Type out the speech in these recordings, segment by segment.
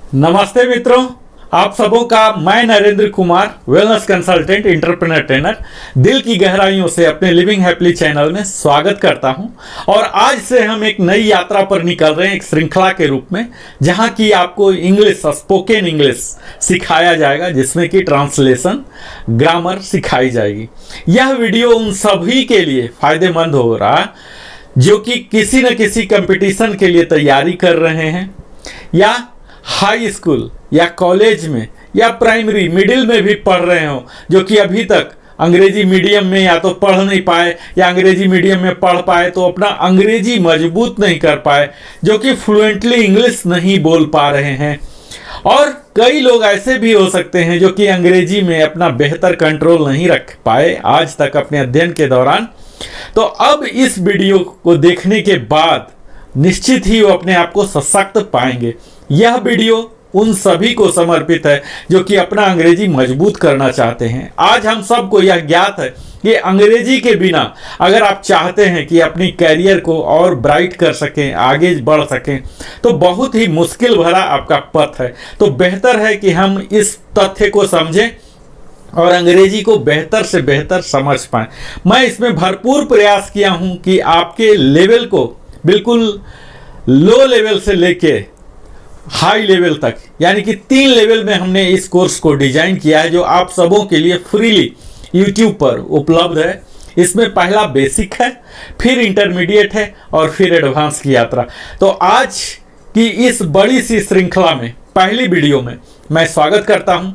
नमस्ते मित्रों, आप सबों का मैं Narendra Kumar wellness consultant entrepreneur trainer दिल की गहराइयों से अपने लिविंग हैप्पीली चैनल में स्वागत करता हूं। और आज से हम एक नई यात्रा पर निकल रहे हैं, एक श्रृंखला के रूप में, जहां की आपको इंग्लिश, स्पोकन इंग्लिश सिखाया जाएगा, जिसमें कि ट्रांसलेशन, ग्रामर सिखाई जाएगी। यह वीडियो उन सभी के लिए फायदेमंद हो रहा है जो कि किसी न किसी कंपटीशन के लिए तैयारी कर रहे हैं, या हाई स्कूल या कॉलेज में या प्राइमरी मिडिल में भी पढ़ रहे हो, जो कि अभी तक अंग्रेजी मीडियम में या तो पढ़ नहीं पाए या अंग्रेजी मीडियम में पढ़ पाए तो अपना अंग्रेजी मजबूत नहीं कर पाए, जो कि फ्लुएंटली इंग्लिश नहीं बोल पा रहे हैं। और कई लोग ऐसे भी हो सकते हैं जो कि अंग्रेजी में अपना बेहतर कंट्रोल नहीं रख पाए आज तक अपने अध्ययन के दौरान। तो अब इस वीडियो को देखने के बाद निश्चित ही वो अपने आप को सशक्त पाएंगे। यह वीडियो उन सभी को समर्पित है जो कि अपना अंग्रेजी मजबूत करना चाहते हैं। आज हम सबको यह ज्ञात है कि अंग्रेजी के बिना अगर आप चाहते हैं कि अपनी कैरियर को और ब्राइट कर सकें, आगे बढ़ सकें, तो बहुत ही मुश्किल भरा आपका पथ है। तो बेहतर है कि हम इस तथ्य को समझें और अंग्रेजी को बेहतर से बेहतर समझ पाएं। मैं इसमें भरपूर प्रयास किया हूं कि आपके लेवल को बिल्कुल लो लेवल से लेके हाई लेवल तक, यानी कि 3 लेवल में हमने इस कोर्स को डिजाइन किया है, जो आप सबों के लिए फ्रीली यूट्यूब पर उपलब्ध है। इसमें पहला बेसिक है, फिर इंटरमीडिएट है और फिर एडवांस की यात्रा। तो आज की इस बड़ी सी श्रृंखला में पहली वीडियो में मैं स्वागत करता हूं।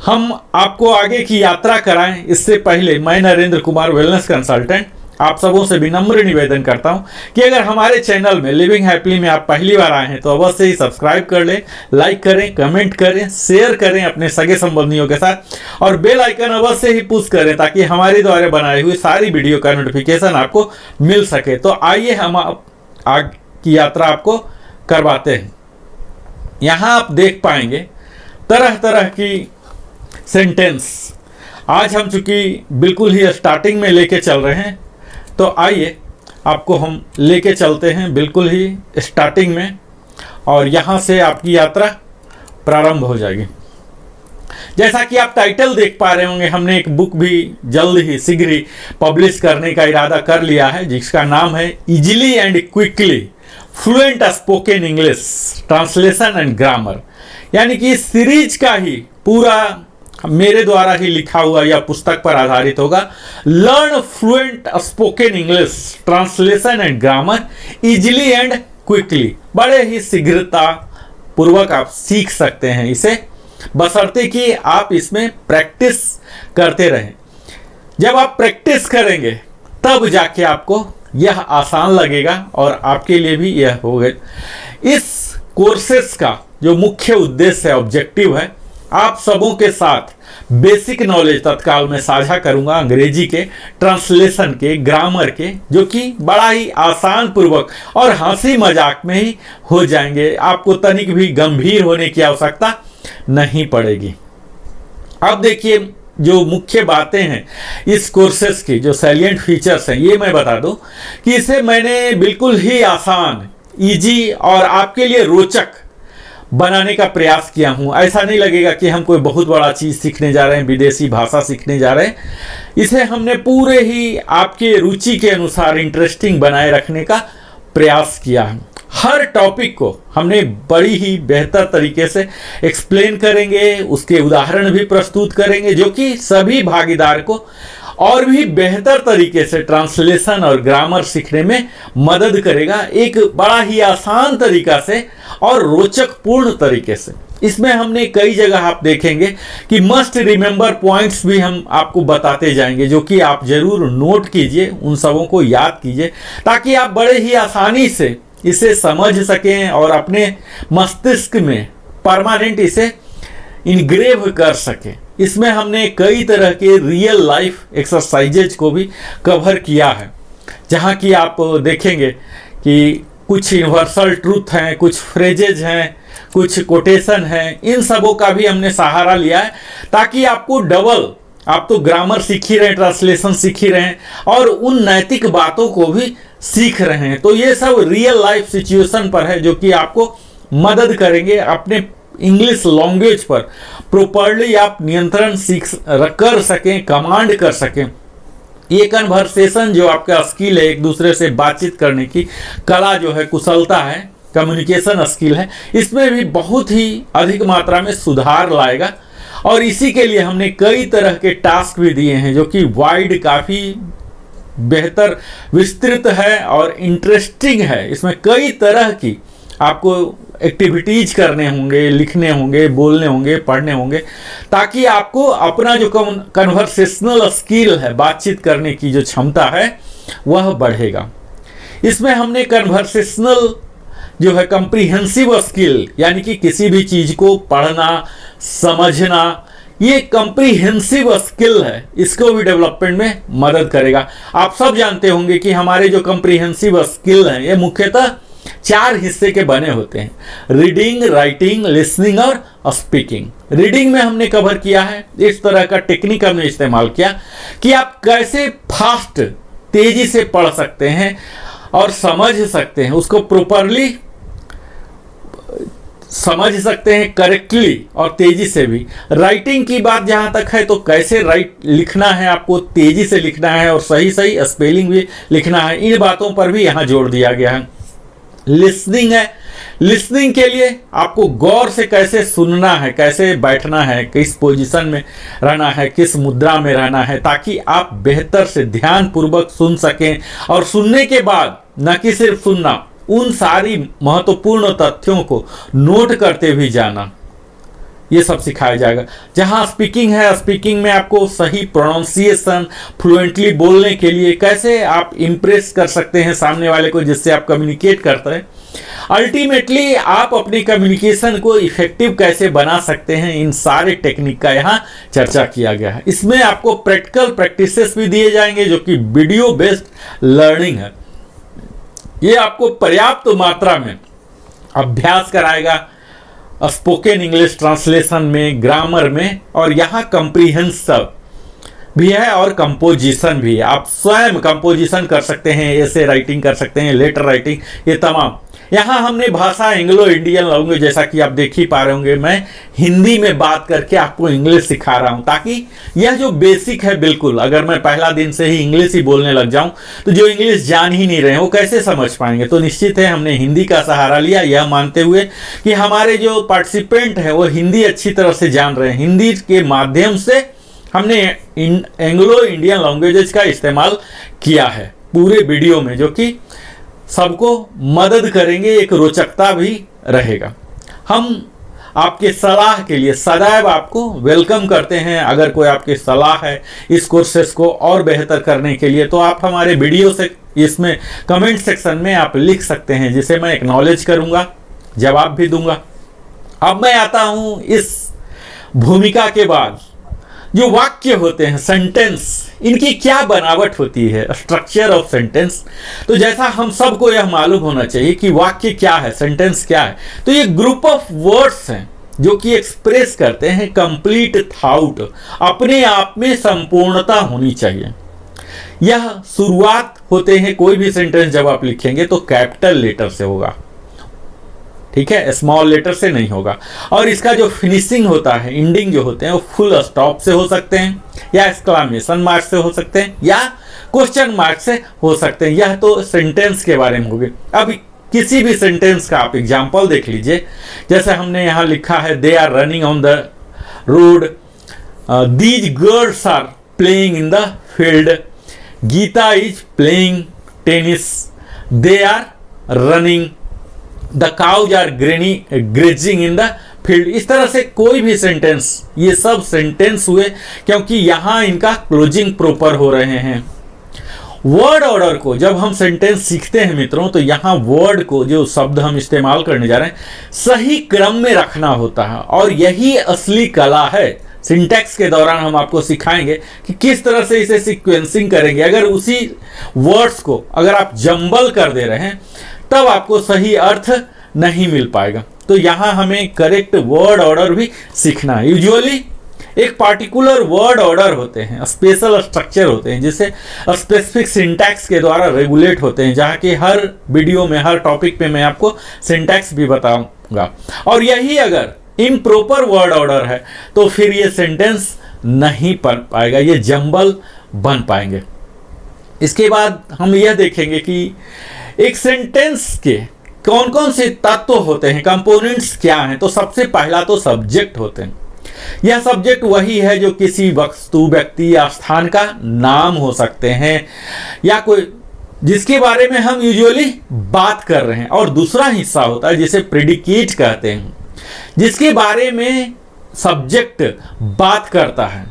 हम आपको आगे की यात्रा कराएं इससे पहले मैं नरेंद्र कुमार वेलनेस कंसल्टेंट आप सबों से विनम्र निवेदन करता हूं कि अगर हमारे चैनल में लिविंग हैप्पीली में आप पहली बार आए हैं तो अवश्य ही सब्सक्राइब कर लें, लाइक करें, कमेंट करें, शेयर करें अपने सगे संबंधियों के साथ और बेल आइकन अवश्य ही पुश करें ताकि हमारे द्वारा बनाई हुई सारी वीडियो का नोटिफिकेशन आपको मिल सके। तो आइए हम आगे की यात्रा आपको करवाते हैं। यहाँ आप देख पाएंगे तरह तरह की सेंटेंस। आज हम चूंकि बिल्कुल ही स्टार्टिंग में लेके चल रहे हैं, तो आइए आपको हम लेके चलते हैं बिल्कुल ही स्टार्टिंग में, और यहाँ से आपकी यात्रा प्रारंभ हो जाएगी। जैसा कि आप टाइटल देख पा रहे होंगे, हमने एक बुक भी जल्द ही शीघ्र ही पब्लिश करने का इरादा कर लिया है, जिसका नाम है easily and quickly fluent spoken English translation and grammar. यानी कि इस सीरीज का ही पूरा मेरे द्वारा ही लिखा हुआ यह पुस्तक पर आधारित होगा। Learn fluent spoken English translation and grammar easily and quickly. बड़े ही शीघ्रता पूर्वक आप सीख सकते हैं इसे, बशर्ते कि आप इसमें प्रैक्टिस करते रहें। जब आप प्रैक्टिस करेंगे तब जाके आपको यह आसान लगेगा और आपके लिए भी यह होगा। इस कोर्सेस का जो मुख्य उद्देश्य है, ऑब्जेक्टिव है, आप सबों के साथ बेसिक नॉलेज तत्काल में साझा करूंगा अंग्रेजी के, ट्रांसलेशन के, ग्रामर के, जो कि बड़ा ही आसान पूर्वक और हंसी मजाक में ही हो जाएंगे। आपको तनिक भी गंभीर होने की आवश्यकता नहीं पड़ेगी। अब देखिए, जो मुख्य बातें हैं इस कोर्सेस की, जो सैलिएंट फीचर्स हैं, ये मैं बता दूं कि इसे मैंने बिल्कुल ही आसान, इजी और आपके लिए रोचक बनाने का प्रयास किया हूं। ऐसा नहीं लगेगा कि हम कोई बहुत बड़ा चीज सीखने जा रहे हैं, विदेशी भाषा सीखने जा रहे हैं। इसे हमने पूरे ही आपके रुचि के अनुसार इंटरेस्टिंग बनाए रखने का प्रयास किया है। हर टॉपिक को हमने बड़ी ही बेहतर तरीके से एक्सप्लेन करेंगे, उसके उदाहरण भी प्रस्तुत करेंगे, जो कि सभी भागीदार को और भी बेहतर तरीके से ट्रांसलेशन और ग्रामर सीखने में मदद करेगा, एक बड़ा ही आसान तरीका से और रोचक पूर्ण तरीके से। इसमें हमने कई जगह आप देखेंगे कि मस्ट रिमेंबर पॉइंट्स भी हम आपको बताते जाएंगे, जो कि आप जरूर नोट कीजिए, उन सबों को याद कीजिए, ताकि आप बड़े ही आसानी से इसे समझ सकें और अपने मस्तिष्क में परमानेंट इसे इनग्रेव कर सकें। इसमें हमने कई तरह के रियल लाइफ एक्सरसाइजेज को भी कवर किया है, जहाँ की आप देखेंगे कि कुछ यूनिवर्सल ट्रूथ हैं, कुछ फ्रेजेज हैं, कुछ कोटेशन हैं। इन सबों का भी हमने सहारा लिया है ताकि आपको डबल, आप तो ग्रामर सीख ही रहे हैं, ट्रांसलेशन सीख ही रहे हैं और उन नैतिक बातों को भी सीख रहे हैं। तो ये सब रियल लाइफ सिचुएशन पर है जो कि आपको मदद करेंगे अपने इंग्लिश लैंग्वेज पर प्रॉपर्ली आप नियंत्रण कर सकें, कमांड कर सकें। ये कन्वर्सेशन जो आपका स्किल है, एक दूसरे से बातचीत करने की कला जो है, कुशलता है, कम्युनिकेशन स्किल है, इसमें भी बहुत ही अधिक मात्रा में सुधार लाएगा। और इसी के लिए हमने कई तरह के टास्क भी दिए हैं जो कि वाइड, काफ़ी बेहतर, विस्तृत है और इंटरेस्टिंग है। इसमें कई तरह की आपको एक्टिविटीज करने होंगे, लिखने होंगे, बोलने होंगे, पढ़ने होंगे, ताकि आपको अपना जो कन्वर्सेशनल स्किल है, बातचीत करने की जो क्षमता है, वह बढ़ेगा। इसमें हमने कन्वर्सेशनल जो है कम्प्रीहेंसिव स्किल, यानी कि किसी भी चीज को पढ़ना, समझना, ये कम्प्रीहेंसिव स्किल है, इसको भी डेवलपमेंट में मदद करेगा। आप सब जानते होंगे कि हमारे जो कम्प्रीहेंसिव स्किल हैं, ये मुख्यतः 4 हिस्से के बने होते हैं: रीडिंग, राइटिंग, लिसनिंग और स्पीकिंग। रीडिंग में हमने कवर किया है, इस तरह का टेक्निक हमने इस्तेमाल किया कि आप कैसे फास्ट, तेजी से पढ़ सकते हैं और समझ सकते हैं, उसको प्रॉपरली समझ सकते हैं, करेक्टली और तेजी से भी। राइटिंग की बात जहां तक है, तो कैसे लिखना है, आपको तेजी से लिखना है और सही सही स्पेलिंग भी लिखना है, इन बातों पर भी यहां जोर दिया गया है। लिसनिंग है, लिसनिंग के लिए आपको गौर से कैसे सुनना है, कैसे बैठना है, किस पोजीशन में रहना है, किस मुद्रा में रहना है, ताकि आप बेहतर से ध्यानपूर्वक सुन सकें और सुनने के बाद न कि सिर्फ सुनना, उन सारी महत्वपूर्ण तथ्यों को नोट करते भी जाना, ये सब सिखाया जाएगा। जहां स्पीकिंग है, स्पीकिंग में आपको सही प्रोनाउंसिएशन, फ्लुएंटली बोलने के लिए कैसे आप इंप्रेस कर सकते हैं सामने वाले को, जिससे आप कम्युनिकेट करते हैं। अल्टीमेटली आप अपनी कम्युनिकेशन को इफेक्टिव कैसे बना सकते हैं, इन सारे टेक्निक का यहाँ चर्चा किया गया है। इसमें आपको प्रैक्टिकल प्रैक्टिसेस भी दिए जाएंगे जो कि वीडियो बेस्ड लर्निंग है। ये आपको पर्याप्त मात्रा में अभ्यास कराएगा स्पोकन इंग्लिश ट्रांसलेशन में, ग्रामर में, और यहाँ कंप्रीहेंसिव भी है और कंपोजिशन भी है। आप स्वयं कंपोजिशन कर सकते हैं, ऐसे राइटिंग कर सकते हैं, लेटर राइटिंग, ये तमाम। यहाँ हमने भाषा एंग्लो इंडियन लैंग्वेज, जैसा कि आप देख ही पा रहे होंगे, मैं हिंदी में बात करके आपको इंग्लिश सिखा रहा हूँ, ताकि यह जो बेसिक है, बिल्कुल अगर मैं पहला दिन से ही इंग्लिश ही बोलने लग जाऊँ तो जो इंग्लिश जान ही नहीं रहे वो कैसे समझ पाएंगे। तो निश्चित है हमने हिंदी का सहारा लिया, यह मानते हुए कि हमारे जो पार्टिसिपेंट हैं वो हिंदी अच्छी तरह से जान रहे हैं। हिंदी के माध्यम से हमने एंग्लो इंडियन लैंग्वेजेस का इस्तेमाल किया है पूरे वीडियो में, जो कि सबको मदद करेंगे, एक रोचकता भी रहेगा। हम आपके सलाह के लिए सदैव आपको वेलकम करते हैं। अगर कोई आपकी सलाह है इस कोर्सेस को और बेहतर करने के लिए, तो आप हमारे वीडियो से इसमें कमेंट सेक्शन में आप लिख सकते हैं, जिसे मैं एक्नॉलेज करूंगा, जवाब भी दूंगा। अब मैं आता हूं इस भूमिका के बाद जो वाक्य होते हैं, सेंटेंस, इनकी क्या बनावट होती है, स्ट्रक्चर ऑफ सेंटेंस। तो जैसा हम सबको यह मालूम होना चाहिए कि वाक्य क्या है, सेंटेंस क्या है, तो ये ग्रुप ऑफ वर्ड्स हैं जो कि एक्सप्रेस करते हैं कंप्लीट थॉट, अपने आप में संपूर्णता होनी चाहिए। यह शुरुआत होते हैं, कोई भी सेंटेंस जब आप लिखेंगे तो कैपिटल लेटर से होगा, ठीक है, स्मॉल लेटर से नहीं होगा। और इसका जो फिनिशिंग होता है, एंडिंग जो होते हैं, वो फुल स्टॉप से हो सकते हैं, या एक्सक्लामेशन मार्क से हो सकते हैं, या क्वेश्चन मार्क से हो सकते हैं। यह तो सेंटेंस के बारे में हो गए। अब किसी भी सेंटेंस का आप एग्जाम्पल देख लीजिए, जैसे हमने यहाँ लिखा है, they are running on the road, these girls are playing in the field, Geeta is playing tennis, they are running, the cows are grazing in the field. इस तरह से कोई भी सेंटेंस, ये सब सेंटेंस हुए क्योंकि यहां इनका क्लोजिंग प्रॉपर हो रहे हैं। वर्ड ऑर्डर को जब हम सेंटेंस सीखते हैं मित्रों, तो यहां वर्ड को, जो शब्द हम इस्तेमाल करने जा रहे हैं, सही क्रम में रखना होता है, और यही असली कला है। सिंटैक्स के दौरान हम आपको सिखाएंगे कि किस तरह से इसे सीक्वेंसिंग करेंगे। अगर उसी वर्ड्स को अगर आप जंबल कर दे रहे हैं, तब आपको सही अर्थ नहीं मिल पाएगा। तो यहां हमें करेक्ट वर्ड ऑर्डर भी सीखना है। यूजुअली एक पार्टिकुलर वर्ड ऑर्डर होते हैं, स्पेशल स्ट्रक्चर होते हैं, जिसे स्पेसिफिक सिंटैक्स के द्वारा रेगुलेट होते हैं, जहां कि हर वीडियो में, हर टॉपिक पे मैं आपको सिंटैक्स भी बताऊंगा। और यही अगर इम्प्रॉपर वर्ड ऑर्डर है, तो फिर ये सेंटेंस नहीं बन पाएगा, ये जंबल बन पाएंगे। इसके बाद हम यह देखेंगे कि एक सेंटेंस के कौन कौन से तत्व होते हैं, कंपोनेंट्स क्या हैं। तो सबसे पहला तो सब्जेक्ट होते हैं। यह सब्जेक्ट वही है जो किसी वस्तु, व्यक्ति या स्थान का नाम हो सकते हैं, या कोई जिसके बारे में हम यूजुअली बात कर रहे हैं। और दूसरा हिस्सा होता है जिसे प्रेडिकेट कहते हैं, जिसके बारे में सब्जेक्ट बात करता है,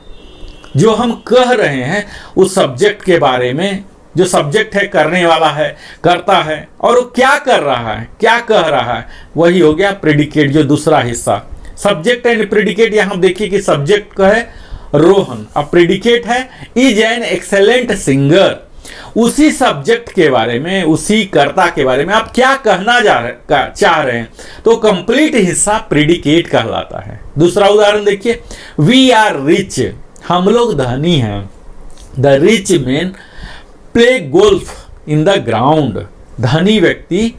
जो हम कह रहे हैं उस सब्जेक्ट के बारे में। जो सब्जेक्ट है करने वाला है, करता है, और वो क्या कर रहा है, क्या कह रहा है, वही हो गया प्रेडिकेट, जो दूसरा हिस्सा। सब्जेक्ट एंड प्रेडिकेट, यहां देखिए कि सब्जेक्ट का है रोहन, अब प्रेडिकेट है इज एन एक्सेलेंट सिंगर। उसी सब्जेक्ट के बारे में, उसी कर्ता के बारे में आप क्या कहना चाह रहे हैं, तो कंप्लीट हिस्सा प्रेडिकेट कहलाता है। दूसरा उदाहरण देखिए, वी आर रिच, हम लोग धनी हैं। The rich man play golf in the ground, धनी व्यक्ति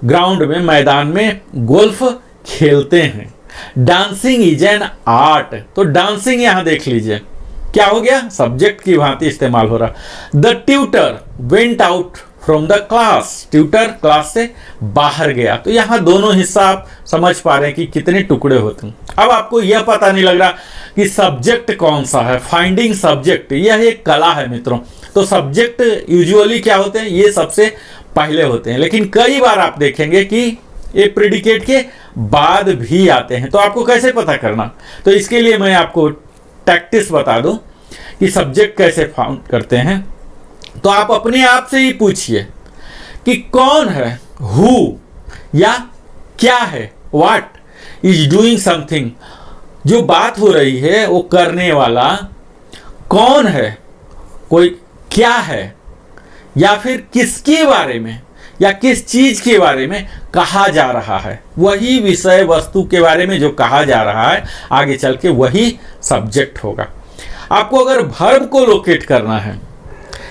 ग्राउंड में, मैदान में गोल्फ खेलते हैं। डांसिंग इज एन आर्ट, तो डांसिंग यहां देख लीजिए क्या हो गया, सब्जेक्ट की भांति इस्तेमाल हो रहा। The tutor went out from the class, tutor class से बाहर गया। तो यहां दोनों हिस्सा आप समझ पा रहे हैं कि कितने टुकड़े होते हैं। अब आपको यह पता नहीं लग रहा कि सब्जेक्ट कौन सा है। फाइंडिंग सब्जेक्ट यह एक कला है मित्रों। तो सब्जेक्ट यूजुअली क्या होते हैं, ये सबसे पहले होते हैं, लेकिन कई बार आप देखेंगे कि ये प्रेडिकेट के बाद भी आते हैं। तो आपको कैसे पता करना, तो इसके लिए मैं आपको टैक्टिस बता दूं कि सब्जेक्ट कैसे फाउंड करते हैं। तो आप अपने आप से ही पूछिए कि कौन है, हु या क्या है, व्हाट इज डूइंग समथिंग, जो बात हो रही है वो करने वाला कौन है, कोई क्या है, या फिर किसके बारे में या किस चीज के बारे में कहा जा रहा है। वही विषय वस्तु के बारे में जो कहा जा रहा है आगे चल के वही सब्जेक्ट होगा। आपको अगर वर्ब को लोकेट करना है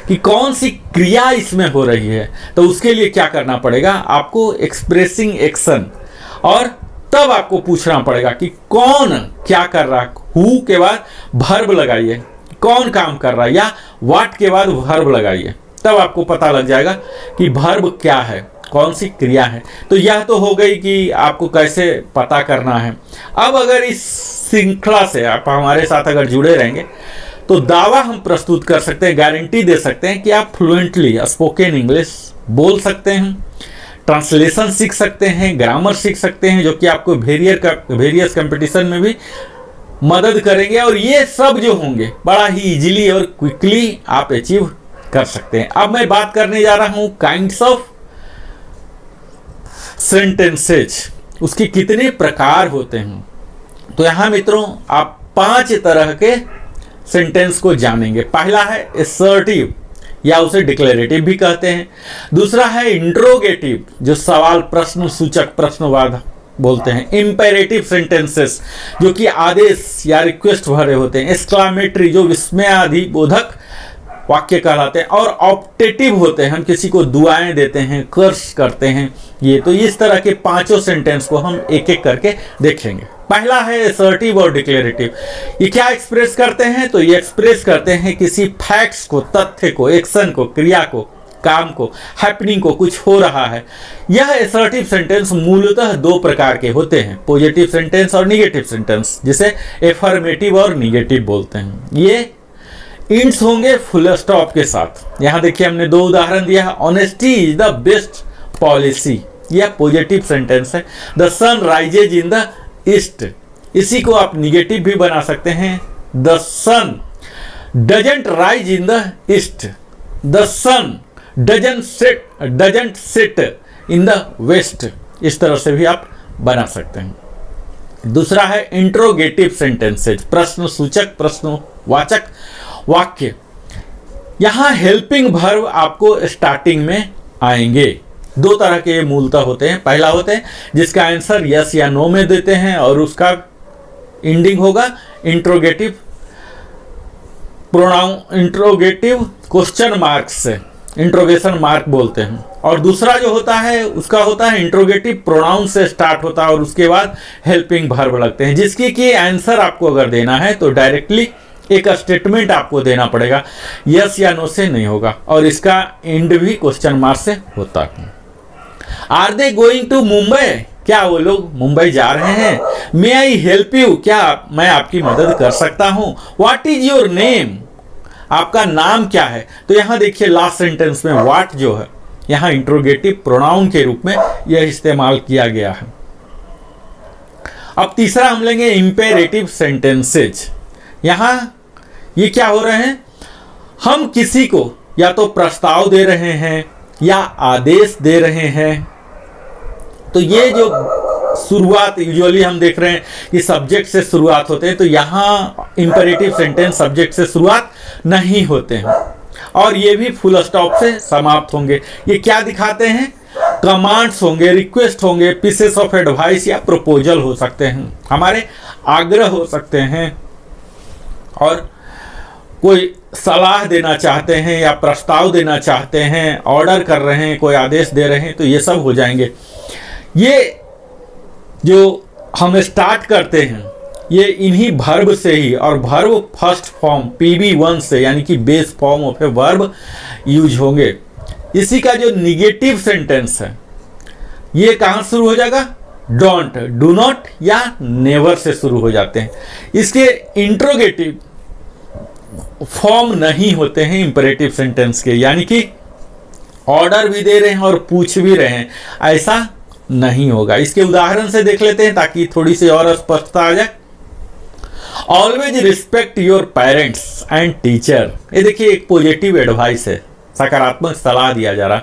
कि कौन सी क्रिया इसमें हो रही है, तो उसके लिए क्या करना पड़ेगा, आपको एक्सप्रेसिंग एक्शन, और तब आपको पूछना पड़ेगा कि कौन क्या कर रहा है। हु के बाद वर्ब लगाइए, कौन काम कर रहा है, या व्हाट के बाद वर्ब लगाइए, तब आपको पता लग जाएगा कि वर्ब क्या है, कौन सी क्रिया है। तो यह तो हो गई कि आपको कैसे पता करना है। अब अगर इस श्रृंखला से आप हमारे साथ अगर जुड़े रहेंगे तो दावा हम प्रस्तुत कर सकते हैं, गारंटी दे सकते हैं कि आप फ्लुएंटली स्पोकन इंग्लिश बोल सकते हैं, ट्रांसलेशन सीख सकते हैं, ग्रामर सीख सकते हैं, जो कि आपको वेरियस कंपटीशन में भी मदद करेंगे। और ये सब जो होंगे बड़ा ही इजीली और क्विकली आप अचीव कर सकते हैं। अब मैं बात करने जा रहा हूं काइंड्स ऑफ सेंटेंसेज, उसके कितने प्रकार होते हैं। तो यहां मित्रों आप 5 तरह के सेंटेंस को जानेंगे। पहला है असर्टिव, या उसे डिक्लेरेटिव भी कहते हैं। दूसरा है इंट्रोगेटिव, जो सवाल प्रश्न सूचक प्रश्नवाद बोलते हैं। इंपेरेटिव सेंटेंसेस, जो कि आदेश या रिक्वेस्ट भरे होते हैं। एक्सक्लामेटरी, जो विस्मयादिबोधक वाक्य कहलाते हैं। और ऑप्टेटिव होते हैं, हम किसी को दुआएं देते हैं, कर्स करते हैं। ये तो इस तरह के 5 सेंटेंस को हम एक एक करके देखेंगे। पहला है असर्टिव और डिक्लेरेटिव। ये क्या एक्सप्रेस करते हैं, तो ये एक्सप्रेस करते हैं किसी फैक्ट्स को, तथ्य को, एक्शन को, क्रिया को, काम को, हैपनिंग को, कुछ हो रहा है। यह असर्टिव सेंटेंस मूलतः 2 प्रकार के होते हैं, पॉजिटिव सेंटेंस और निगेटिव सेंटेंस, जिसे एफर्मेटिव और निगेटिव बोलते हैं। ये इंट्स होंगे फुल स्टॉप के साथ। यहां देखिए हमने 2 उदाहरण दिया है। Honesty is the best policy, यह पॉजिटिव सेंटेंस है। The sun rises in the east, इसी को आप निगेटिव भी बना सकते हैं। The sun doesn't rise in the east, the sun doesn't sit in the west, इस तरह से भी आप बना सकते हैं। दूसरा है इंट्रोगेटिव सेंटेंसेज, प्रश्न सूचक प्रश्नवाचक वाक्य। यहां हेल्पिंग वर्ब आपको स्टार्टिंग में आएंगे। 2 तरह के मूलतः होते हैं। पहला होते हैं जिसका आंसर यस या नो में देते हैं और उसका एंडिंग होगा interrogative pronoun, interrogative question marks से। इंट्रोगेशन मार्क बोलते हैं। और दूसरा जो होता है उसका होता है इंट्रोगेटिव प्रोनाउन से स्टार्ट होता है और उसके बाद हेल्पिंग वर्ब लगते हैं, जिसकी कि आंसर आपको अगर देना है तो डायरेक्टली एक स्टेटमेंट आपको देना पड़ेगा, यस या नो से नहीं होगा, और इसका एंड भी क्वेश्चन मार्क से होता है। Are they going to Mumbai, क्या वो लोग मुंबई जा रहे हैं? मे आई हेल्प यू, क्या मैं आपकी मदद कर सकता हूं? व्हाट इज योर नेम, आपका नाम क्या है? तो यहां देखिए लास्ट सेंटेंस में व्हाट जो है यहां इंट्रोगेटिव प्रोनाउन के रूप में यह इस्तेमाल किया गया है। अब तीसरा हम लेंगे इंपेरेटिव सेंटेंसेज। यहां ये क्या हो रहे हैं, हम किसी को या तो प्रस्ताव दे रहे हैं या आदेश दे रहे हैं। तो ये जो शुरुआत यूजुअली हम देख रहे हैं कि सब्जेक्ट से शुरुआत होते हैं, तो यहाँ इंपेरेटिव सेंटेंस सब्जेक्ट से शुरुआत नहीं होते हैं और ये भी फुल स्टॉप से समाप्त होंगे। ये क्या दिखाते हैं, कमांड्स होंगे, रिक्वेस्ट होंगे, पीसेस ऑफ एडवाइस या प्रपोजल हो सकते हैं, हमारे आग्रह हो सकते हैं, और कोई सलाह देना चाहते हैं या प्रस्ताव देना चाहते हैं, ऑर्डर कर रहे हैं, कोई आदेश दे रहे हैं, तो ये सब हो जाएंगे। ये जो हम स्टार्ट करते हैं ये इन्हीं वर्ब से ही, और वर्ब फर्स्ट फॉर्म PB1 से यानी कि base form of a verb use होंगे। इसी का जो निगेटिव सेंटेंस है ये कहाँ शुरू हो जाएगा, डोंट, डू नॉट या नेवर से शुरू हो जाते हैं। इसके इंट्रोगेटिव फॉर्म नहीं होते हैं इंपेरेटिव सेंटेंस के, यानी कि ऑर्डर भी दे रहे हैं और पूछ भी रहे हैं, ऐसा नहीं होगा। इसके उदाहरण से देख लेते हैं ताकि थोड़ी सी और स्पष्टता आ जाए। Always respect your parents and teacher, ये देखिए एक पॉजिटिव एडवाइस है, सकारात्मक सलाह दिया जा रहा।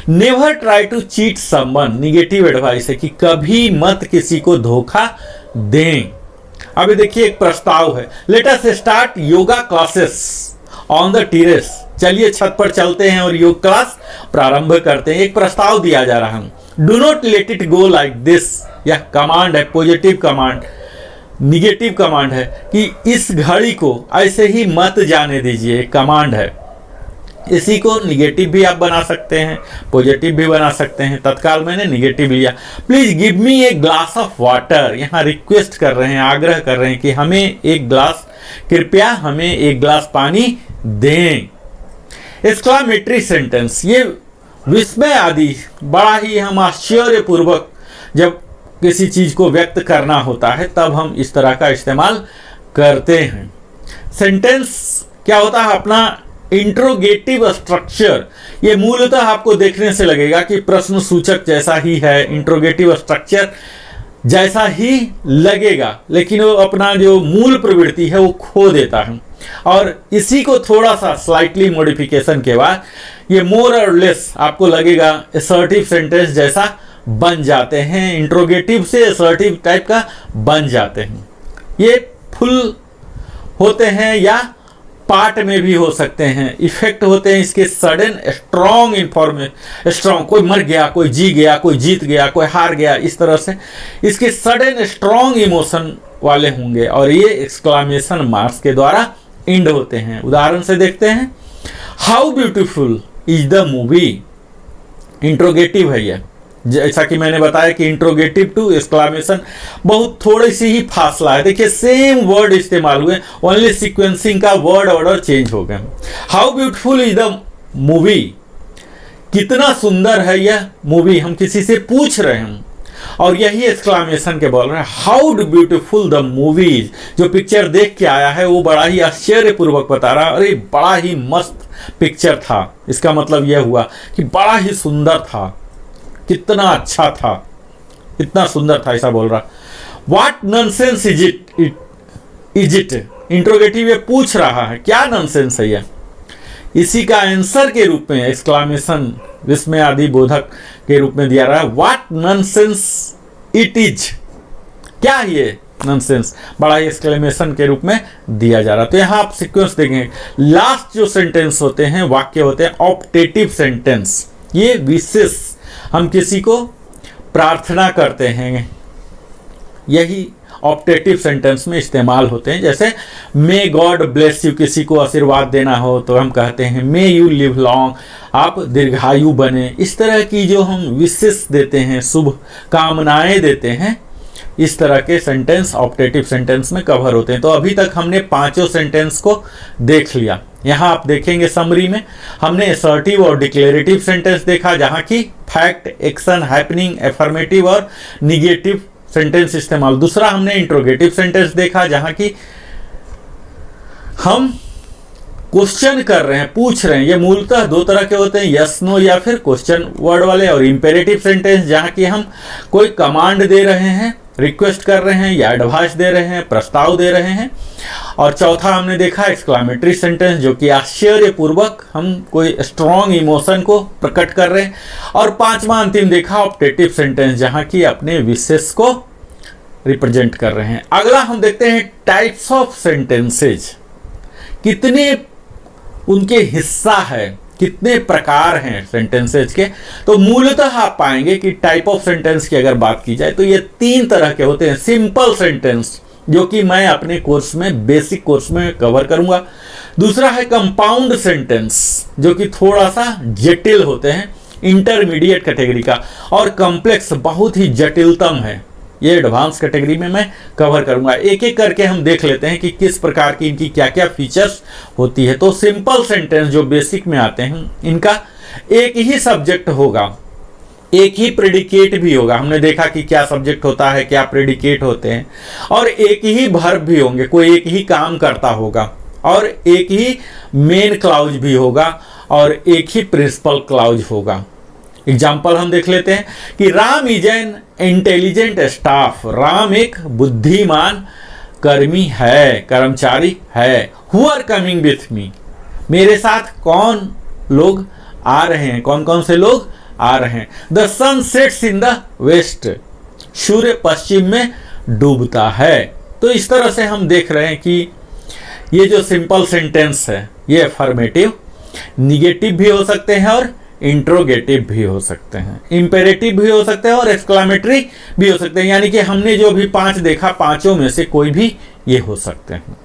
Never try to cheat someone, negative advice है कि कभी मत किसी को धोखा दें। अभी देखिए एक प्रस्ताव है, let us start yoga classes on the terrace, चलिए छत पर चलते हैं और योग क्लास प्रारंभ करते हैं, एक प्रस्ताव दिया जा रहा है। Do not let it go like this, यह कमांड है, पॉजिटिव कमांड। निगेटिव कमांड है कि इस घड़ी को ऐसे ही मत जाने दीजिए, कमांड है। इसी को निगेटिव भी आप बना सकते हैं, पॉजिटिव भी बना सकते हैं, तत्काल मैंने निगेटिव लिया। Please give me a glass of water, यहाँ रिक्वेस्ट कर रहे हैं, आग्रह कर रहे हैं कि हमें एक ग्लास, कृपया हमें एक ग्लास पानी दें। एक्सक्लामेटरी सेंटेंस, ये विस्मय आदि, बड़ा ही हम आश्चर्यपूर्वक जब किसी चीज को व्यक्त करना होता है तब हम इस तरह का इस्तेमाल करते हैं। सेंटेंस क्या होता है, अपना इंट्रोगेटिव स्ट्रक्चर, ये मूलतः आपको देखने से लगेगा कि प्रश्न सूचक जैसा ही है, इंट्रोगेटिव स्ट्रक्चर जैसा ही लगेगा, लेकिन वो अपना जो मूल प्रवृत्ति है वो खो देता है। और इसी को थोड़ा सा स्लाइटली मॉडिफिकेशन के बाद ये मोर और लेस आपको लगेगा असर्टिव सेंटेंस जैसा बन जाते हैं, इंट्रोगेटिव से असर्टिव टाइप का बन जाते हैं। ये फुल होते हैं या पार्ट में भी हो सकते हैं। इफेक्ट होते हैं इसके सडन स्ट्रॉन्ग इंफॉर्मेशन, स्ट्रॉन्ग, कोई मर गया, कोई जी गया, कोई जीत गया, कोई हार गया, इस तरह से इसके सडन स्ट्रॉन्ग इमोशन वाले होंगे और ये एक्सक्लामेशन मार्क्स के द्वारा इंड होते हैं। उदाहरण से देखते हैं, how beautiful is the movie, interrogative है ये, जैसा कि मैंने बताया कि इंट्रोगेटिव टू एक्सक्लामेशन बहुत थोड़ी सी ही फासला है। देखिए सेम वर्ड इस्तेमाल हुए, ओनली सीक्वेंसिंग का वर्ड ऑर्डर चेंज हो गया। How beautiful is the movie, कितना सुंदर है यह मूवी, हम किसी से पूछ रहे हैं और यही एक्सक्लामेशन के बोल रहे हैं, हाउ ब्यूटीफुल द मूवीज। जो पिक्चर देख के आया है वो बड़ा ही आश्चर्यपूर्वक बता रहा है, अरे बड़ा ही मस्त पिक्चर था। इसका मतलब यह हुआ कि बड़ा ही सुंदर था, कितना अच्छा था, इतना सुंदर था, ऐसा बोल रहा। What nonsense is it, interrogative ये पूछ रहा है क्या नॉनसेंस है यह। इसी का आंसर के रूप में एक्सक्लामेशन विस्मय आदि बोधक के रूप में दिया रहा है, व्हाट नॉनसेंस इट इज, क्या ये नॉनसेंस, बड़ा ही एक्सक्लेमेशन के रूप में दिया जा रहा। तो यहाँ आप सीक्वेंस देखेंगे, लास्ट जो सेंटेंस होते हैं, वाक्य होते हैं ऑप्टेटिव सेंटेंस। ये विशेष, हम किसी को प्रार्थना करते हैं यही ऑप्टेटिव सेंटेंस में इस्तेमाल होते हैं। जैसे मे गॉड ब्लेस यू, किसी को आशीर्वाद देना हो तो हम कहते हैं मे यू लिव लॉन्ग, आप दीर्घायु बने। इस तरह की जो हम विशेष देते हैं, शुभ कामनाएं देते हैं, इस तरह के सेंटेंस ऑप्टेटिव सेंटेंस में कवर होते हैं। तो अभी तक हमने पांचों सेंटेंस को देख लिया। यहाँ आप देखेंगे समरी में हमने असर्टिव और डिक्लेरेटिव सेंटेंस देखा, जहाँ की फैक्ट, एक्शन, हैपनिंग, एफर्मेटिव और निगेटिव सेंटेंस इस्तेमाल। दूसरा हमने इंट्रोगेटिव सेंटेंस देखा, जहां की हम क्वेश्चन कर रहे हैं, पूछ रहे हैं। ये मूलतः दो तरह के होते हैं, यस नो या फिर क्वेश्चन वर्ड वाले। और इंपेरेटिव सेंटेंस जहां की हम कोई कमांड दे रहे हैं, रिक्वेस्ट कर रहे हैं या एडवाइस दे रहे हैं, प्रस्ताव दे रहे हैं। और चौथा हमने देखा एक्सक्लामेटरी सेंटेंस, जो कि आश्चर्यपूर्वक हम कोई स्ट्रॉन्ग इमोशन को प्रकट कर रहे हैं। और पांचवा अंतिम देखा ऑप्टेटिव सेंटेंस, जहां की अपने विशेष को रिप्रेजेंट कर रहे हैं। अगला हम देखते हैं टाइप्स ऑफ सेंटेंसेज, कितने उनके हिस्सा है, कितने प्रकार हैं सेंटेंसेज के। तो मूलतः आप पाएंगे कि टाइप ऑफ सेंटेंस की अगर बात की जाए तो ये तीन तरह के होते हैं। सिंपल सेंटेंस, जो कि मैं अपने कोर्स में, बेसिक कोर्स में कवर करूंगा। दूसरा है कंपाउंड सेंटेंस, जो कि थोड़ा सा जटिल होते हैं, इंटरमीडिएट कैटेगरी का। और कॉम्प्लेक्स, बहुत ही जटिलतम है, ये एडवांस कैटेगरी में मैं कवर करूंगा। एक एक करके हम देख लेते हैं कि किस प्रकार की इनकी क्या क्या फीचर्स होती है। तो सिंपल सेंटेंस जो बेसिक में आते हैं, इनका एक ही सब्जेक्ट होगा, एक ही प्रेडिकेट भी होगा। हमने देखा कि क्या सब्जेक्ट होता है, क्या प्रेडिकेट होते हैं। और एक ही वर्ब भी होंगे, कोई एक ही काम करता होगा। और एक ही मेन क्लाउज भी होगा और एक ही प्रिंसिपल क्लाउज होगा। एग्जाम्पल हम देख लेते हैं कि Ram is an intelligent staff, Ram एक बुद्धिमान कर्मी है, कर्मचारी है। Who are coming with me, मेरे साथ कौन लोग आ रहे हैं, कौन कौन से लोग आ रहे हैं। The sun sets in the west, सूर्य पश्चिम में डूबता है। तो इस तरह से हम देख रहे हैं कि ये जो सिंपल सेंटेंस है, ये अफर्मेटिव, निगेटिव भी हो सकते हैं और इंट्रोगेटिव भी हो सकते हैं, इंपेरेटिव भी हो सकते हैं और एक्सक्लामेटरी भी हो सकते हैं। यानी कि हमने जो भी पांच देखा, पांचों में से कोई भी ये हो सकते हैं।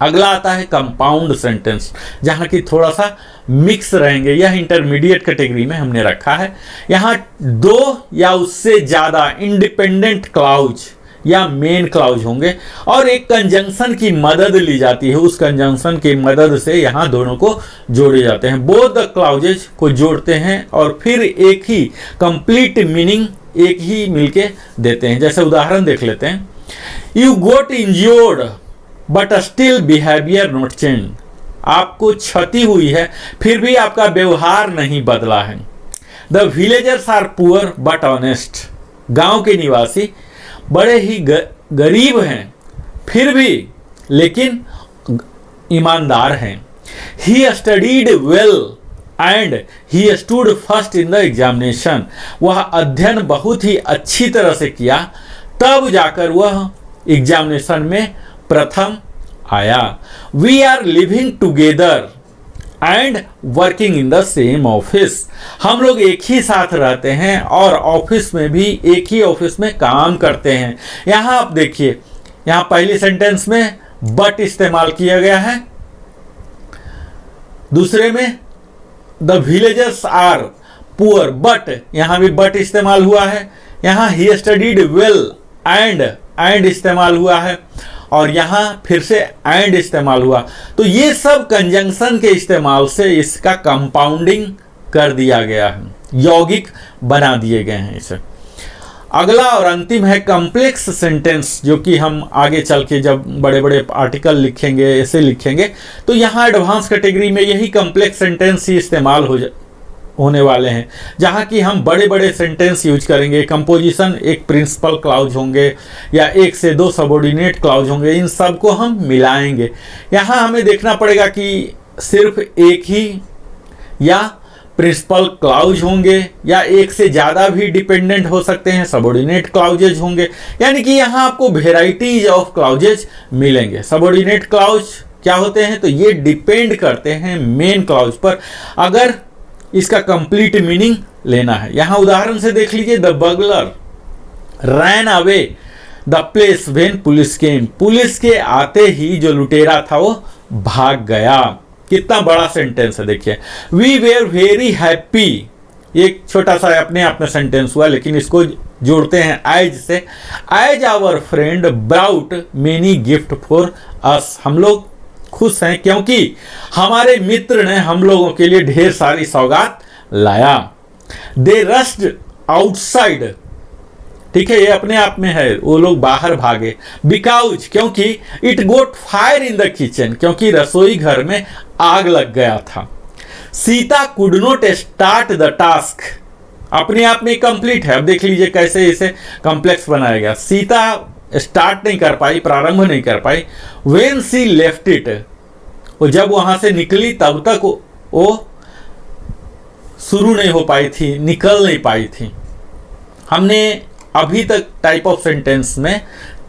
अगला आता है कंपाउंड सेंटेंस, जहां की थोड़ा सा मिक्स रहेंगे। यह इंटरमीडिएट कैटेगरी में हमने रखा है। यहाँ दो या उससे ज्यादा इंडिपेंडेंट क्लाउज या मेन क्लाउज होंगे और एक कंजंक्शन की मदद ली जाती है। उस कंजंक्शन की मदद से यहाँ दोनों को जोड़े जाते हैं। बोथ द क्लाउजेज को जोड़ते हैं और फिर एक ही कंप्लीट मीनिंग एक ही मिलके देते हैं। जैसे उदाहरण देख लेते हैं, you got injured but still behaviour not change, आपको क्षति हुई है फिर भी आपका व्यवहार नहीं बदला है। The villagers are poor but honest, गांव के निवासी बड़े ही गरीब हैं फिर भी लेकिन ईमानदार हैं। He studied well and he stood first in the examination, वह अध्ययन बहुत ही अच्छी तरह से किया, तब जाकर वह एग्जामिनेशन में प्रथम आया। We are living together and working in the same office, हम लोग एक ही साथ रहते हैं और ऑफिस में भी एक ही ऑफिस में काम करते हैं। यहां आप देखिए, यहां पहली सेंटेंस में बट इस्तेमाल किया गया है, दूसरे में the villagers are poor, but यहां भी बट इस्तेमाल हुआ है। यहां ही स्टडीड वेल एंड इस्तेमाल हुआ है और यहां फिर से एंड इस्तेमाल हुआ। तो ये सब कंजंक्शन के इस्तेमाल से इसका कंपाउंडिंग कर दिया गया है, यौगिक बना दिए गए हैं इसे। अगला और अंतिम है कॉम्प्लेक्स सेंटेंस, जो कि हम आगे चल के जब बड़े बड़े आर्टिकल लिखेंगे, ऐसे लिखेंगे, तो यहाँ एडवांस कैटेगरी में यही कॉम्प्लेक्स सेंटेंस ही इस्तेमाल होने वाले हैं, जहाँ की हम बड़े बड़े सेंटेंस यूज करेंगे। कंपोजिशन, एक प्रिंसिपल क्लाउज होंगे या एक से दो सबऑर्डिनेट क्लाउज होंगे, इन सब को हम मिलाएंगे। यहाँ हमें देखना पड़ेगा कि सिर्फ एक ही या प्रिंसिपल क्लाउज होंगे या एक से ज़्यादा भी डिपेंडेंट हो सकते हैं, सबऑर्डिनेट क्लाउजेज होंगे। यानी कि यहाँ आपको वेराइटीज ऑफ क्लाउजेज मिलेंगे। सबऑर्डिनेट क्लाउज क्या होते हैं, तो ये डिपेंड करते हैं मेन क्लाउज पर, अगर इसका कंप्लीट मीनिंग लेना है। यहां उदाहरण से देख लीजिए, the bugler ran away the place when police came, police के आते ही जो लुटेरा था वो भाग गया। कितना बड़ा सेंटेंस है देखिए। वी वेर वेरी हैप्पी, एक छोटा सा अपने आप में सेंटेंस हुआ, लेकिन इसको जोड़ते हैं एज से। As our friend brought many gift for us, हम लोग खुश हैं क्योंकि हमारे मित्र ने हम लोगों के लिए ढेर सारी सौगात लाया। दे रस्ड आउटसाइड, ठीक है, ये अपने आप में है, वो लोग बाहर भागे। बिकॉज, क्योंकि it got fire in the kitchen, क्योंकि रसोई घर में आग लग गया था। Sita could not start the task, अपने आप में कंप्लीट है। अब देख लीजिए कैसे इसे कॉम्प्लेक्स बनाया गया। सीता स्टार्ट नहीं कर पाई, प्रारंभ नहीं कर पाई। व्हेन सी लेफ्ट इट, वो जब वहां से निकली तब तक वो शुरू नहीं हो पाई थी, निकल नहीं पाई थी। हमने अभी तक टाइप ऑफ सेंटेंस में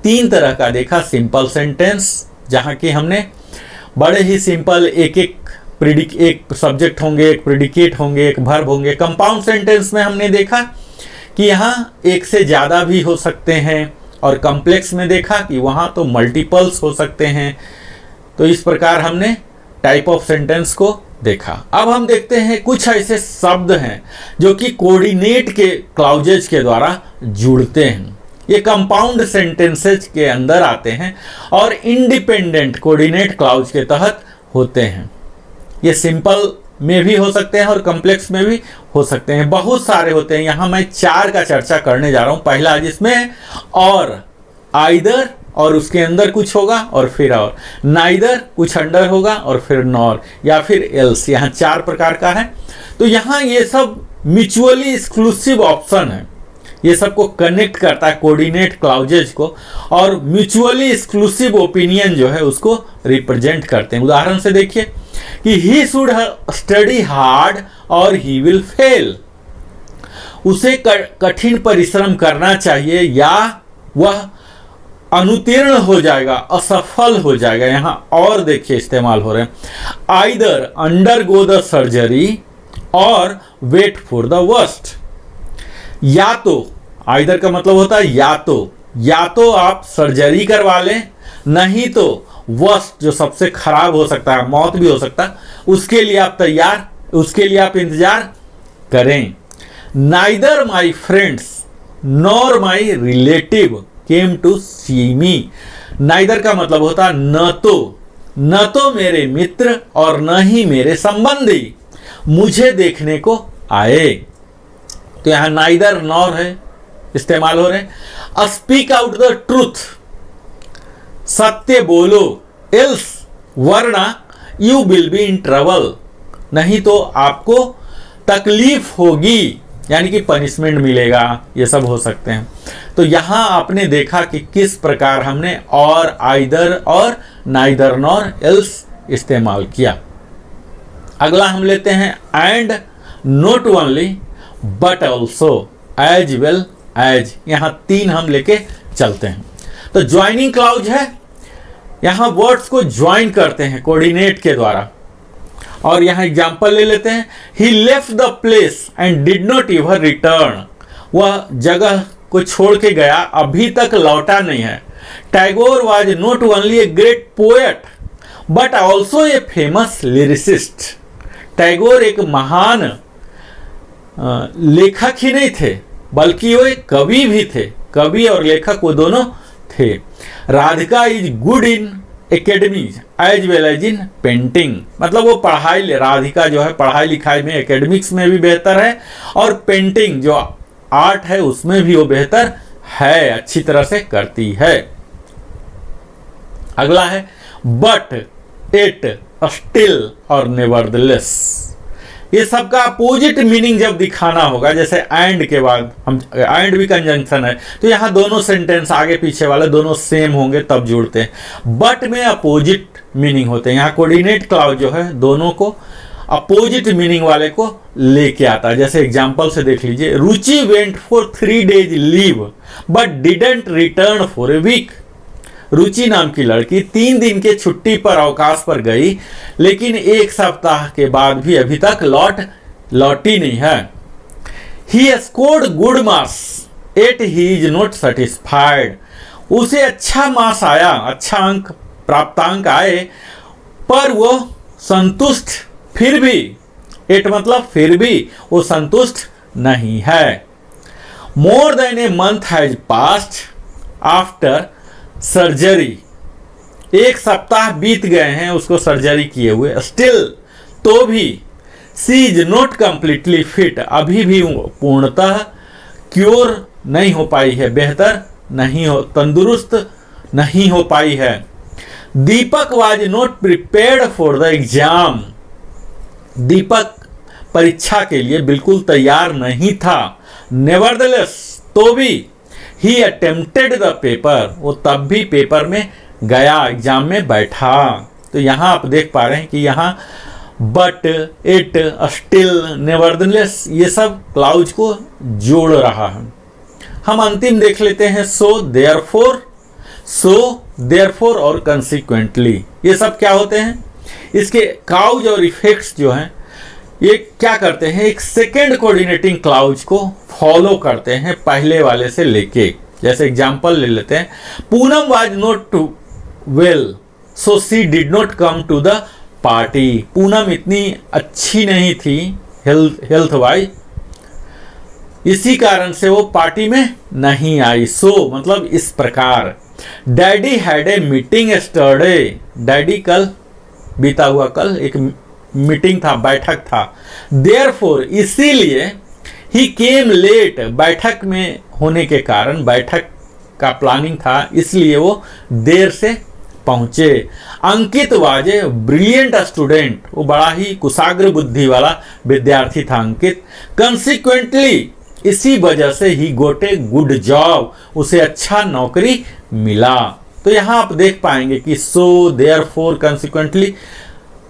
3 तरह का देखा। सिंपल सेंटेंस, जहाँ की हमने बड़े ही सिंपल एक सब्जेक्ट होंगे, एक प्रेडिकेट होंगे, एक वर्ब होंगे। कंपाउंड सेंटेंस में हमने देखा कि यहाँ एक से ज़्यादा भी हो सकते हैं, और कॉम्प्लेक्स में देखा कि वहाँ तो मल्टीपल्स हो सकते हैं। तो इस प्रकार हमने टाइप ऑफ सेंटेंस को देखा। अब हम देखते हैं कुछ ऐसे शब्द हैं जो कि कोऑर्डिनेट के क्लाउजेज के द्वारा जुड़ते हैं। ये कंपाउंड सेंटेंसेज के अंदर आते हैं और इंडिपेंडेंट कोऑर्डिनेट क्लाउज के तहत होते हैं। ये सिंपल में भी हो सकते हैं और कॉम्प्लेक्स में भी हो सकते हैं, बहुत सारे होते हैं। यहाँ मैं 4 का चर्चा करने जा रहा हूँ। पहला जिसमें और, आइदर और उसके अंदर कुछ होगा और फिर और, नाइदर कुछ अंडर होगा और फिर नॉर, या फिर एल्स। यहाँ 4 प्रकार का है। तो यहाँ ये सब म्यूचुअली एक्सक्लूसिव ऑप्शन है, ये सबको कनेक्ट करता है कोऑर्डिनेट क्लाउजेज को, और म्यूचुअली एक्सक्लूसिव ओपिनियन जो है उसको रिप्रेजेंट करते हैं। उदाहरण से देखिए कि ही शुड स्टडी हार्ड और ही विल फेल, उसे कठिन परिश्रम करना चाहिए या वह अनुत्तीर्ण हो जाएगा, असफल हो जाएगा। यहाँ और देखिए इस्तेमाल हो रहे हैं, आइदर अंडरगो द सर्जरी और वेट फॉर द वर्स्ट। या तो, आइदर का मतलब होता है या तो आप सर्जरी करवा लें, नहीं तो वर्स्ट जो सबसे खराब हो सकता है, मौत भी हो सकता है, उसके लिए आप इंतजार करें। Neither my friends nor my relative came to see me. Neither का मतलब होता है न तो मेरे मित्र और न ही मेरे संबंधी मुझे देखने को आए। तो यहां नाइदर नॉर है इस्तेमाल हो रहे। स्पीक आउट द ट्रूथ, सत्य बोलो, एल्स वरना you will be in trouble, नहीं तो आपको तकलीफ होगी, यानी कि पनिशमेंट मिलेगा। ये सब हो सकते हैं। तो यहां आपने देखा कि किस प्रकार हमने और, आइदर और नाइदर नॉर एल्स इस्तेमाल किया। अगला हम लेते हैं and not only but also, as well as. यहां 3 हम लेके चलते हैं। तो ज्वाइनिंग क्लाउज है, यहां वर्ड्स को ज्वाइन करते हैं कोऑर्डिनेट के द्वारा। और यहां एग्जांपल ले लेते हैं, he left the place and did not even return, वह जगह को छोड़ के गया, अभी तक लौटा नहीं है। Tagore was not only a great poet but also a famous lyricist. Tagore एक महान लेखक ही नहीं थे, बल्कि वो एक कवि भी थे। कवि और लेखक वो दोनों थे। Radhika is good in academies as well as in painting, मतलब वो राधिका जो है पढ़ाई लिखाई में, एकेडमिक्स में भी बेहतर है, और पेंटिंग जो आर्ट है उसमें भी वो बेहतर है, अच्छी तरह से करती है। अगला है बट, इट, स्टिल और नेवरदलेस। ये सबका अपोजिट मीनिंग जब दिखाना होगा, जैसे एंड के बाद हम, एंड भी कंजंक्शन है, तो यहाँ दोनों सेंटेंस आगे पीछे वाले दोनों सेम होंगे तब जुड़ते हैं। बट में अपोजिट मीनिंग होते हैं। यहाँ कोऑर्डिनेट क्लाउज जो है दोनों को अपोजिट मीनिंग वाले को लेके आता है। जैसे एग्जांपल से देख लीजिए, Ruchi went for 3 days leave but didn't return for a week. Ruchi नाम की लड़की 3 दिन के छुट्टी पर अवकाश पर गई, लेकिन 1 सप्ताह के बाद भी अभी तक लौटी नहीं है। He scored good marks at he is not satisfied, उसे अच्छा मार्क्स आया, अच्छा अंक प्राप्तांक आए, पर वो संतुष्ट फिर भी, एट मतलब फिर भी वो संतुष्ट नहीं है। More than a month has passed after surgery, एक सप्ताह बीत गए हैं उसको सर्जरी किए हुए, स्टिल तो भी, सी इज नॉट कंप्लीटली फिट, अभी भी पूर्णतः क्योर नहीं हो पाई है, बेहतर नहीं हो, तंदुरुस्त नहीं हो पाई है। Deepak was not prepared for the exam, Deepak परीक्षा के लिए बिल्कुल तैयार नहीं था। नेवरदलेस तो भी, ही अटेम्प्टेड द पेपर, वो तब भी पेपर में गया, एग्जाम में बैठा। तो यहाँ आप देख पा रहे हैं कि यहाँ बट, इट, स्टिल, नेवरदलेस ये सब क्लाउज को जोड़ रहा है। हम अंतिम देख लेते हैं, सो देयरफॉर और कंसिक्वेंटली, ये सब क्या होते हैं, इसके काउज और इफेक्ट्स जो हैं ये क्या करते हैं, एक सेकेंड कोऑर्डिनेटिंग क्लाउज को फॉलो करते हैं पहले वाले से लेके। जैसे एग्जांपल ले लेते हैं, Poonam was not well so she did not come to the party, Poonam इतनी अच्छी नहीं थी हेल्थ वाइज, इसी कारण से वो पार्टी में नहीं आई। सो मतलब इस प्रकार। Daddy had a meeting yesterday, daddy कल, बीता हुआ कल एक मीटिंग था, बैठक था। देयरफॉर इसीलिए, ही केम लेट, बैठक में होने के कारण, बैठक का प्लानिंग था इसलिए वो देर से पहुंचे। अंकित वाज ए ब्रिलियंट स्टूडेंट, वो बड़ा ही कुशाग्र बुद्धि वाला विद्यार्थी था अंकित। कंसिक्वेंटली इसी वजह से ही गोट ए गुड जॉब, उसे अच्छा नौकरी मिला। तो यहाँ आप देख पाएंगे कि सो, देयरफॉर, कंसिक्वेंटली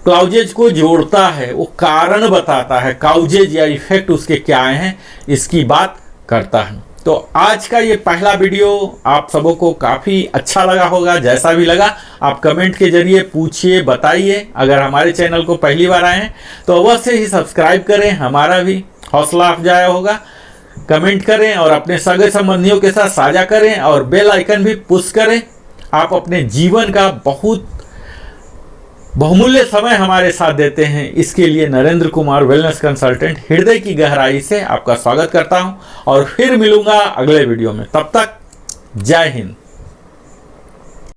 क्लाउजेज को जोड़ता है, वो कारण बताता है, काउजेज या इफेक्ट उसके क्या आए हैं इसकी बात करता है। तो आज का ये पहला वीडियो आप सबों को काफ़ी अच्छा लगा होगा, जैसा भी लगा आप कमेंट के जरिए पूछिए, बताइए। अगर हमारे चैनल को पहली बार आए हैं तो अवश्य ही सब्सक्राइब करें, हमारा भी हौसला अफजाया होगा। कमेंट करें और अपने सगे संबंधियों के साथ साझा करें और बेल आइकन भी पुश करें। आप अपने जीवन का बहुत बहुमूल्य समय हमारे साथ देते हैं, इसके लिए नरेंद्र कुमार वेलनेस कंसल्टेंट हृदय की गहराई से आपका स्वागत करता हूं और फिर मिलूंगा अगले वीडियो में। तब तक जय हिंद।